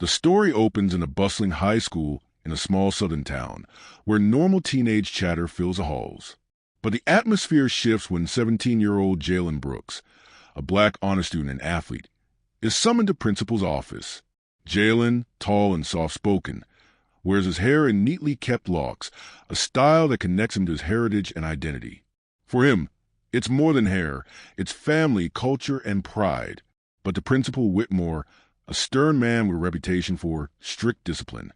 The story opens in a bustling high school in a small southern town, where normal teenage chatter fills the halls. But the atmosphere shifts when 17-year-old Jalen Brooks, a black honor student and athlete, is summoned to principal's office. Jalen, tall and soft-spoken, wears his hair in neatly kept locks, a style that connects him to his heritage and identity. For him, it's more than hair, it's family, culture, and pride. But to Principal Whitmore, a stern man with a reputation for strict discipline,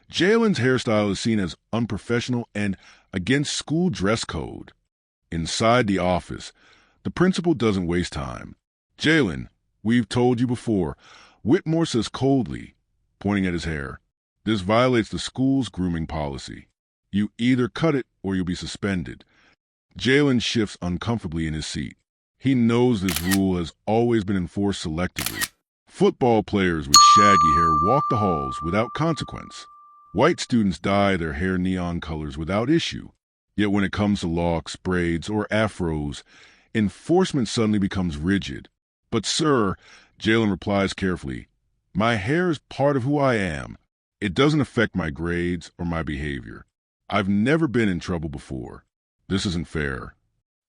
Jalen's hairstyle is seen as unprofessional and against school dress code. Inside the office, the principal doesn't waste time. "Jalen, we've told you before," Whitmore says coldly, pointing at his hair. "This violates the school's grooming policy. You either cut it or you'll be suspended." Jalen shifts uncomfortably in his seat. He knows this rule has always been enforced selectively. Football players with shaggy hair walk the halls without consequence. White students dye their hair neon colors without issue. Yet when it comes to locks, braids, or afros, enforcement suddenly becomes rigid. "But sir," Jalen replies carefully, "my hair is part of who I am. It doesn't affect my grades or my behavior. I've never been in trouble before. This isn't fair."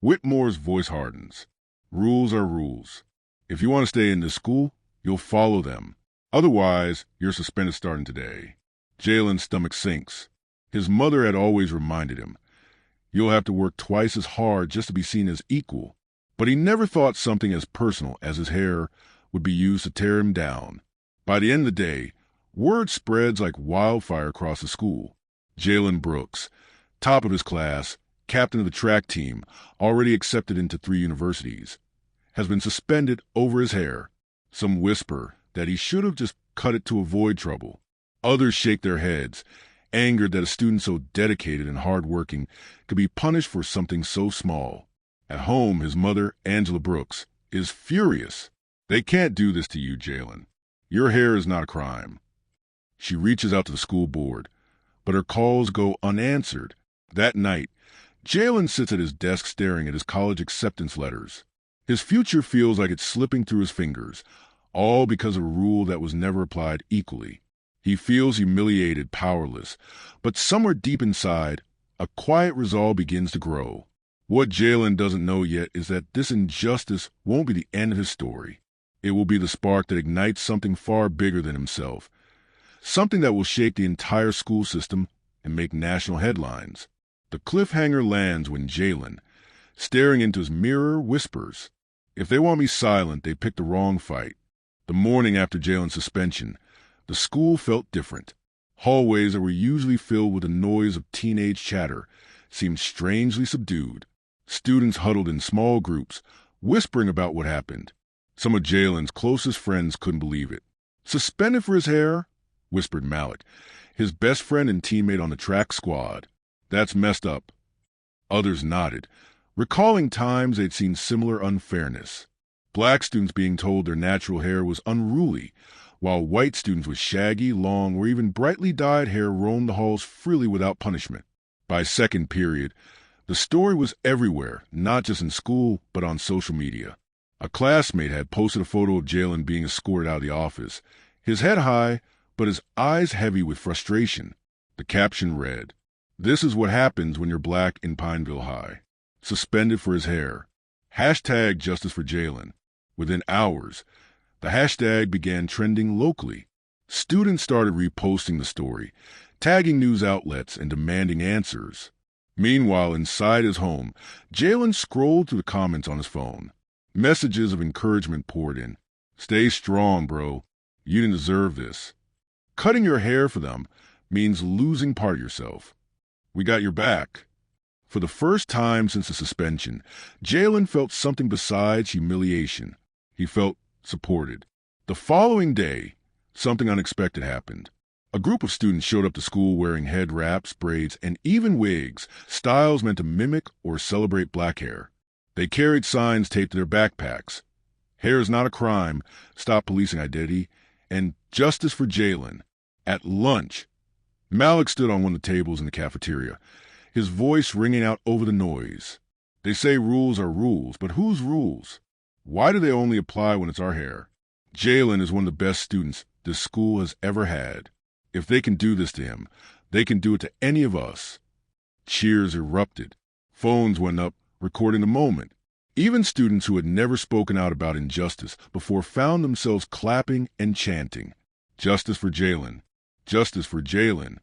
Whitmore's voice hardens. "Rules are rules. If you want to stay in this school, you'll follow them. Otherwise, you're suspended starting today." Jalen's stomach sinks. His mother had always reminded him, "You'll have to work twice as hard just to be seen as equal." But he never thought something as personal as his hair would be used to tear him down. By the end of the day, word spreads like wildfire across the school. Jalen Brooks, top of his class, captain of the track team, already accepted into 3 universities, has been suspended over his hair. Some whisper that he should have just cut it to avoid trouble. Others shake their heads, angered that a student so dedicated and hardworking could be punished for something so small. At home, his mother, Angela Brooks, is furious. "They can't do this to you, Jalen. Your hair is not a crime." She reaches out to the school board, but her calls go unanswered. That night, Jalen sits at his desk staring at his college acceptance letters. His future feels like it's slipping through his fingers, all because of a rule that was never applied equally. He feels humiliated, powerless, but somewhere deep inside, a quiet resolve begins to grow. What Jalen doesn't know yet is that this injustice won't be the end of his story. It will be the spark that ignites something far bigger than himself, something that will shake the entire school system and make national headlines. The cliffhanger lands when Jalen, staring into his mirror, whispers, "If they want me silent, they picked the wrong fight." The morning after Jalen's suspension, the school felt different. Hallways that were usually filled with the noise of teenage chatter seemed strangely subdued. Students huddled in small groups, whispering about what happened. Some of Jalen's closest friends couldn't believe it. "Suspended for his hair?" whispered Malik, his best friend and teammate on the track squad. "That's messed up." Others nodded, recalling times they'd seen similar unfairness. Black students being told their natural hair was unruly, while white students with shaggy, long, or even brightly dyed hair roamed the halls freely without punishment. By second period, the story was everywhere, not just in school, but on social media. A classmate had posted a photo of Jalen being escorted out of the office, his head high, but his eyes heavy with frustration. The caption read, "This is what happens when you're black in Pineville High. Suspended for his hair. Hashtag justice for Jalen." Within hours, the hashtag began trending locally. Students started reposting the story, tagging news outlets and demanding answers. Meanwhile, inside his home, Jalen scrolled through the comments on his phone. Messages of encouragement poured in. "Stay strong, bro. You didn't deserve this." Cutting your hair for them means losing part of yourself. "We got your back." For the first time since the suspension, Jalen felt something besides humiliation. He felt supported. The following day, something unexpected happened. A group of students showed up to school wearing head wraps, braids, and even wigs, styles meant to mimic or celebrate black hair. They carried signs taped to their backpacks. "Hair is not a crime," "Stop policing identity," and "Justice for Jalen." At lunch, Malik stood on one of the tables in the cafeteria, his voice ringing out over the noise. "They say rules are rules, but whose rules? Why do they only apply when it's our hair? Jalen is one of the best students this school has ever had. If they can do this to him, they can do it to any of us. Cheers erupted. Phones went up, recording the moment. Even students who had never spoken out about injustice before found themselves clapping and chanting, "Justice for Jalen! Justice for Jalen!"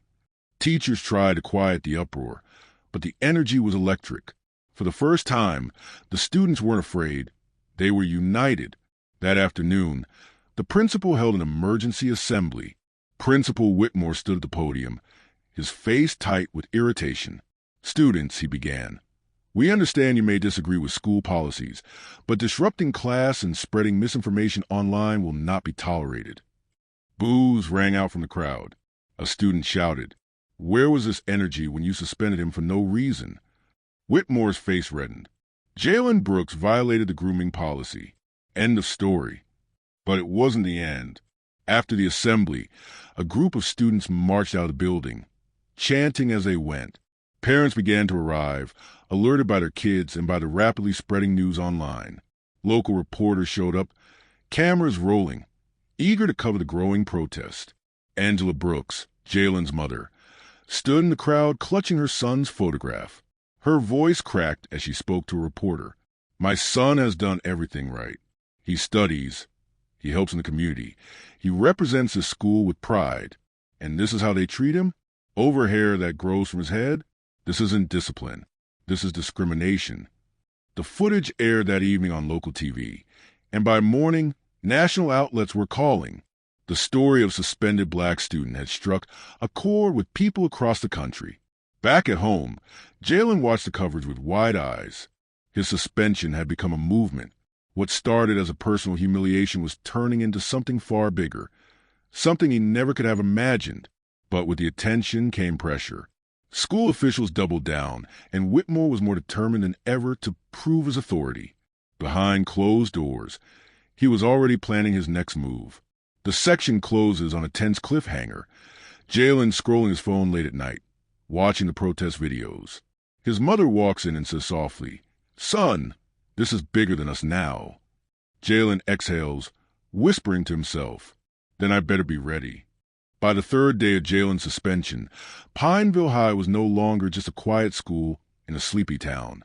Teachers tried to quiet the uproar, but the energy was electric. For the first time, the students weren't afraid. They were united. That afternoon, the principal held an emergency assembly. Principal Whitmore stood at the podium, his face tight with irritation. "Students," he began, "we understand you may disagree with school policies, but disrupting class and spreading misinformation online will not be tolerated." Boos rang out from the crowd. A student shouted, "Where was this energy when you suspended him for no reason?" Whitmore's face reddened. Jalen Brooks violated the grooming policy. End of story. But it wasn't the end. After the assembly, a group of students marched out of the building, chanting as they went. Parents began to arrive, alerted by their kids and by the rapidly spreading news online. Local reporters showed up, cameras rolling, eager to cover the growing protest. Angela Brooks, Jalen's mother, stood in the crowd clutching her son's photograph. Her voice cracked as she spoke to a reporter. "My son has done everything right. He studies. He helps in the community. He represents his school with pride. And this is how they treat him? Over hair that grows from his head? This isn't discipline. This is discrimination." The footage aired that evening on local TV, and by morning, national outlets were calling. The story of suspended black student had struck a chord with people across the country. Back at home, Jalen watched the coverage with wide eyes. His suspension had become a movement. What started as a personal humiliation was turning into something far bigger, something he never could have imagined. But with the attention came pressure. School officials doubled down, and Whitmore was more determined than ever to prove his authority. Behind closed doors, he was already planning his next move. The section closes on a tense cliffhanger. Jalen scrolling his phone late at night, watching the protest videos. His mother walks in and says softly, "Son, this is bigger than us now." Jalen exhales, whispering to himself, "Then I better be ready." By the third day of Jalen's suspension, Pineville High was no longer just a quiet school in a sleepy town.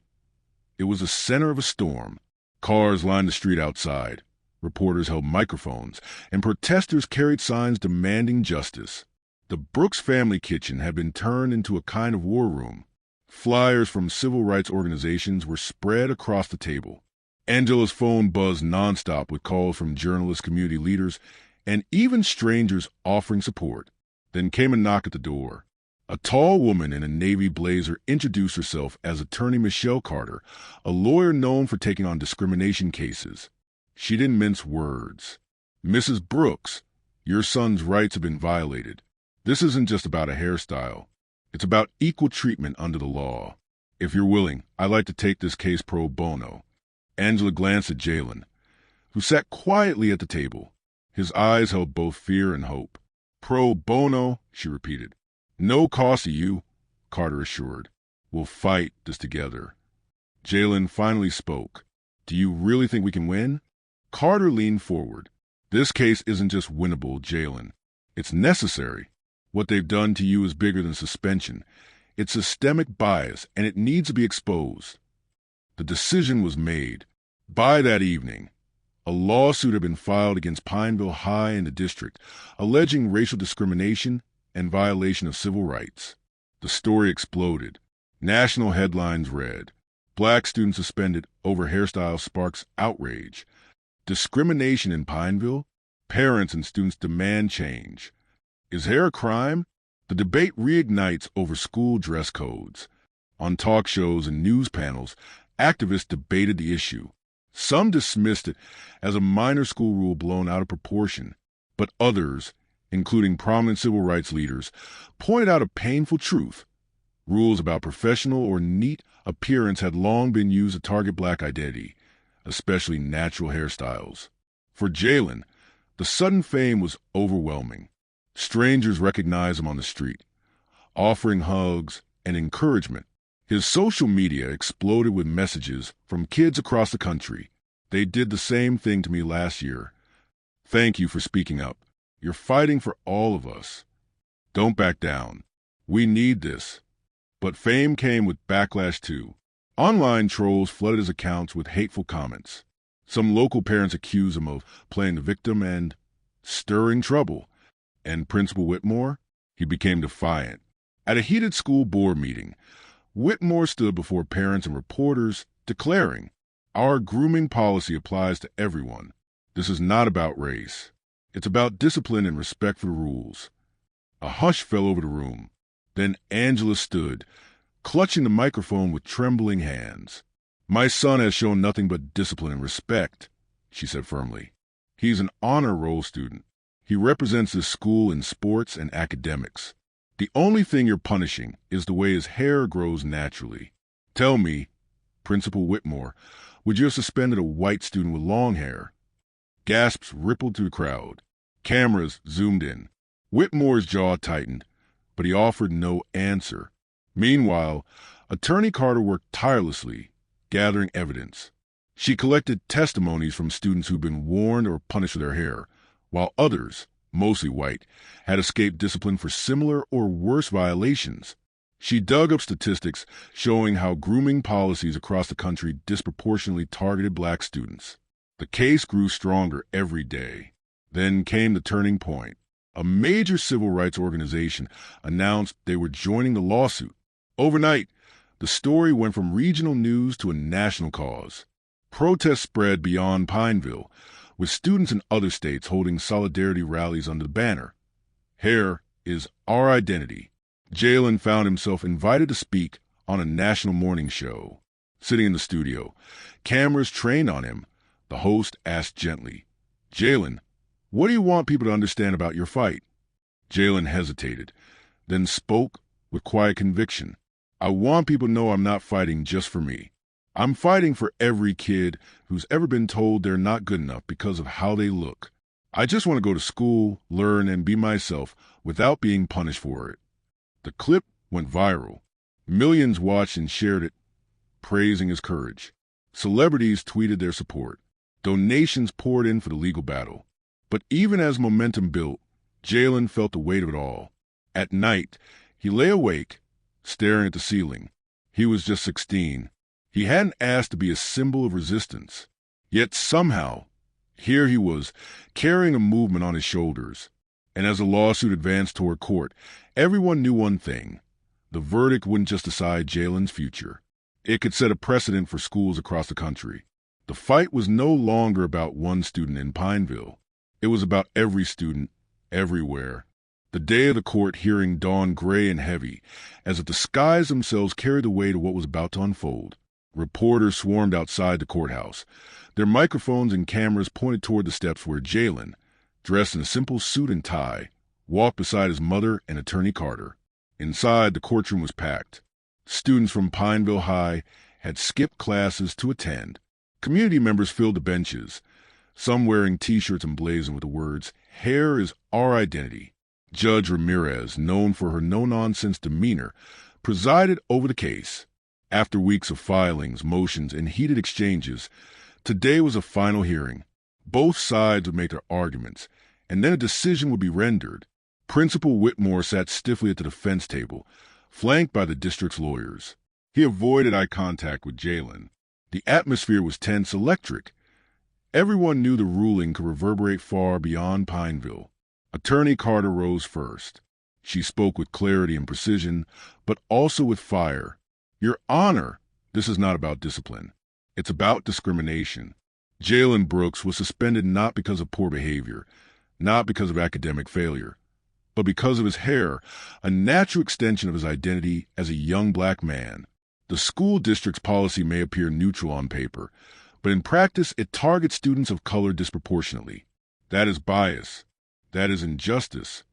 It was the center of a storm. Cars lined the street outside. Reporters held microphones, and protesters carried signs demanding justice. The Brooks family kitchen had been turned into a kind of war room. Flyers from civil rights organizations were spread across the table. Angela's phone buzzed nonstop with calls from journalists, community leaders, and even strangers offering support. Then came a knock at the door. A tall woman in a navy blazer introduced herself as Attorney Michelle Carter, a lawyer known for taking on discrimination cases. She didn't mince words. "Mrs. Brooks, your son's rights have been violated. This isn't just about a hairstyle. It's about equal treatment under the law. If you're willing, I'd like to take this case pro bono." Angela glanced at Jalen, who sat quietly at the table. His eyes held both fear and hope. "Pro bono," she repeated. "No cost to you," Carter assured. "We'll fight this together." Jalen finally spoke. "Do you really think we can win?" Carter leaned forward. "This case isn't just winnable, Jalen. It's necessary. What they've done to you is bigger than suspension. It's systemic bias, and it needs to be exposed." The decision was made. By that evening, a lawsuit had been filed against Pineville High and the district, alleging racial discrimination and violation of civil rights. The story exploded. National headlines read, "Black student suspended over hairstyle sparks outrage." Discrimination in Pineville? Parents and students demand change. Is hair a crime? The debate reignites over school dress codes. On talk shows and news panels, activists debated the issue. Some dismissed it as a minor school rule blown out of proportion, but others, including prominent civil rights leaders, pointed out a painful truth. Rules about professional or neat appearance had long been used to target black identity, especially natural hairstyles. For Jalen, the sudden fame was overwhelming. Strangers recognized him on the street, offering hugs and encouragement. His social media exploded with messages from kids across the country. "They did the same thing to me last year. Thank you for speaking up. You're fighting for all of us. Don't back down. We need this. But fame came with backlash too. Online trolls flooded his accounts with hateful comments. Some local parents accused him of playing the victim and stirring trouble. And Principal Whitmore? He became defiant. At a heated school board meeting, Whitmore stood before parents and reporters, declaring, "Our grooming policy applies to everyone. This is not about race. It's about discipline and respect for the rules." A hush fell over the room. Then Angela stood, clutching the microphone with trembling hands. "My son has shown nothing but discipline and respect," she said firmly. "He's an honor roll student. He represents this school in sports and academics. The only thing you're punishing is the way his hair grows naturally. Tell me, Principal Whitmore, would you have suspended a white student with long hair?" Gasps rippled through the crowd. Cameras zoomed in. Whitmore's jaw tightened, but he offered no answer. Meanwhile, Attorney Carter worked tirelessly, gathering evidence. She collected testimonies from students who'd been warned or punished for their hair, while others, mostly white, had escaped discipline for similar or worse violations. She dug up statistics showing how grooming policies across the country disproportionately targeted black students. The case grew stronger every day. Then came the turning point. A major civil rights organization announced they were joining the lawsuit. Overnight, the story went from regional news to a national cause. Protests spread beyond Pineville, with students in other states holding solidarity rallies under the banner, "Hair is our identity." Jalen found himself invited to speak on a national morning show. Sitting in the studio, cameras trained on him, the host asked gently, "Jalen, what do you want people to understand about your fight?" Jalen hesitated, then spoke with quiet conviction. "I want people to know I'm not fighting just for me. I'm fighting for every kid who's ever been told they're not good enough because of how they look. I just want to go to school, learn, and be myself without being punished for it." The clip went viral. Millions watched and shared it, praising his courage. Celebrities tweeted their support. Donations poured in for the legal battle. But even as momentum built, Jalen felt the weight of it all. At night, he lay awake, staring at the ceiling. He was just 16. He hadn't asked to be a symbol of resistance. Yet somehow, here he was, carrying a movement on his shoulders. And as the lawsuit advanced toward court, everyone knew one thing. The verdict wouldn't just decide Jalen's future. It could set a precedent for schools across the country. The fight was no longer about one student in Pineville. It was about every student, everywhere. The day of the court hearing dawned gray and heavy, as if the skies themselves carried the weight of what was about to unfold. Reporters swarmed outside the courthouse. Their microphones and cameras pointed toward the steps where Jalen, dressed in a simple suit and tie, walked beside his mother and Attorney Carter. Inside, the courtroom was packed. Students from Pineville High had skipped classes to attend. Community members filled the benches, some wearing T-shirts emblazoned with the words, "Hair is our identity." Judge Ramirez, known for her no-nonsense demeanor, presided over the case. After weeks of filings, motions, and heated exchanges, today was a final hearing. Both sides would make their arguments, and then a decision would be rendered. Principal Whitmore sat stiffly at the defense table, flanked by the district's lawyers. He avoided eye contact with Jalen. The atmosphere was tense, electric. Everyone knew the ruling could reverberate far beyond Pineville. Attorney Carter rose first. She spoke with clarity and precision, but also with fire. "Your Honor, this is not about discipline. It's about discrimination. Jalen Brooks was suspended not because of poor behavior, not because of academic failure, but because of his hair, a natural extension of his identity as a young black man. The school district's policy may appear neutral on paper, but in practice it targets students of color disproportionately. That is bias. That is injustice."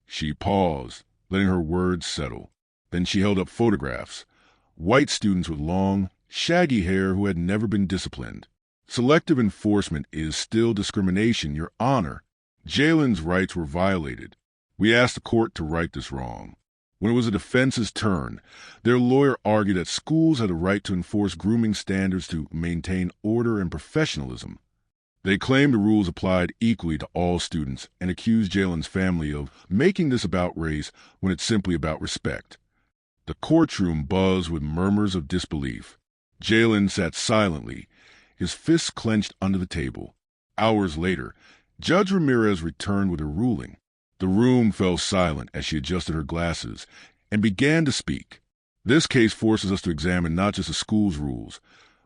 She paused, letting her words settle. Then she held up photographs. White students with long, shaggy hair who had never been disciplined. "Selective enforcement is still discrimination, Your Honor. Jalen's rights were violated. We asked the court to right this wrong." When it was the defense's turn, their lawyer argued that schools had the right to enforce grooming standards to maintain order and professionalism. They claimed the rules applied equally to all students and accused Jalen's family of making this about race when it's simply about respect. The courtroom buzzed with murmurs of disbelief. Jalen sat silently, his fists clenched under the table. Hours later, Judge Ramirez returned with a ruling. The room fell silent as she adjusted her glasses and began to speak. This case forces us to examine not just the school's rules,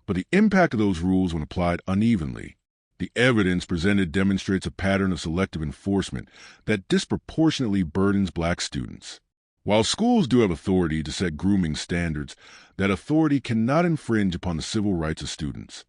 but the impact of those rules when applied unevenly. The evidence presented demonstrates a pattern of selective enforcement that disproportionately burdens black students. While schools do have authority to set grooming standards, that authority cannot infringe upon the civil rights of students.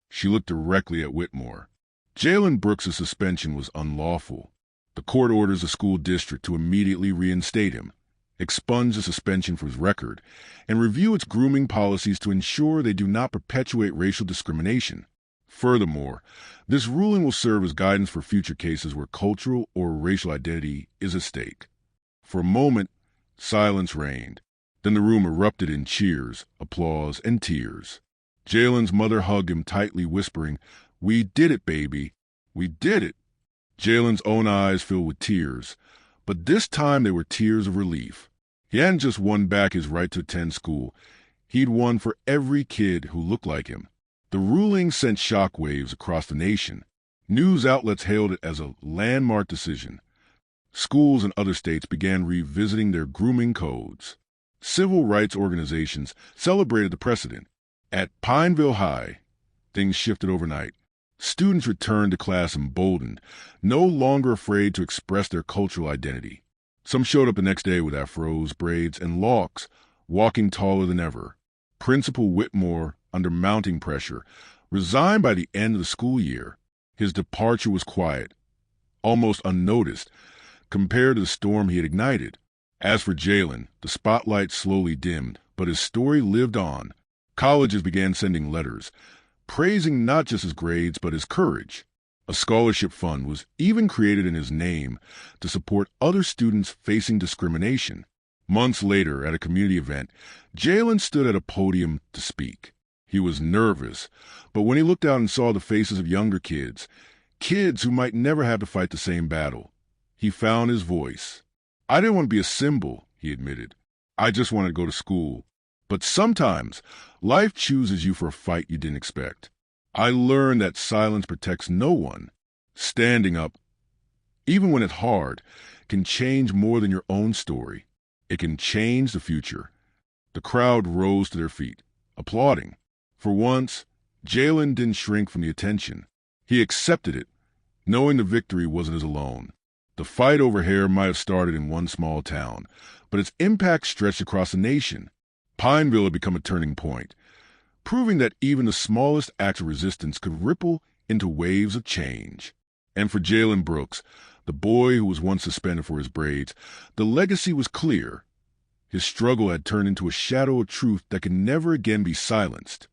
She looked directly at Whitmore. Jalen Brooks' suspension was unlawful. The court orders the school district to immediately reinstate him, expunge the suspension from his record, and review its grooming policies to ensure they do not perpetuate racial discrimination. Furthermore, this ruling will serve as guidance for future cases where cultural or racial identity is at stake. For a moment, silence reigned. Then the room erupted in cheers, applause, and tears. Jalen's mother hugged him tightly, whispering, "We did it, baby. We did it." Jalen's own eyes filled with tears, but this time they were tears of relief. He hadn't just won back his right to attend school. He'd won for every kid who looked like him. The ruling sent shockwaves across the nation. News outlets hailed it as a landmark decision. Schools in other states began revisiting their grooming codes. Civil rights organizations celebrated the precedent. At Pineville High, things shifted overnight. Students returned to class emboldened, no longer afraid to express their cultural identity. Some showed up the next day with afros, braids, and locks, walking taller than ever. Principal Whitmore, under mounting pressure, resigned by the end of the school year. His departure was quiet, almost unnoticed, compared to the storm he had ignited. As for Jalen, the spotlight slowly dimmed, but his story lived on. Colleges began sending letters, praising not just his grades but his courage. A scholarship fund was even created in his name to support other students facing discrimination. Months later, at a community event, Jalen stood at a podium to speak. He was nervous, but when he looked out and saw the faces of younger kids who might never have to fight the same battle, he found his voice. "I didn't want to be a symbol," he admitted. "I just wanted to go to school. But sometimes life chooses you for a fight you didn't expect. I learned that silence protects no one. Standing up, even when it's hard, can change more than your own story. It can change the future." The crowd rose to their feet, applauding. For once, Jalen didn't shrink from the attention. He accepted it, knowing the victory wasn't his alone. The fight over hair might have started in one small town, but its impact stretched across the nation. Pineville had become a turning point, proving that even the smallest acts of resistance could ripple into waves of change. And for Jalen Brooks, the boy who was once suspended for his braids, the legacy was clear. His struggle had turned into a shadow of truth that could never again be silenced.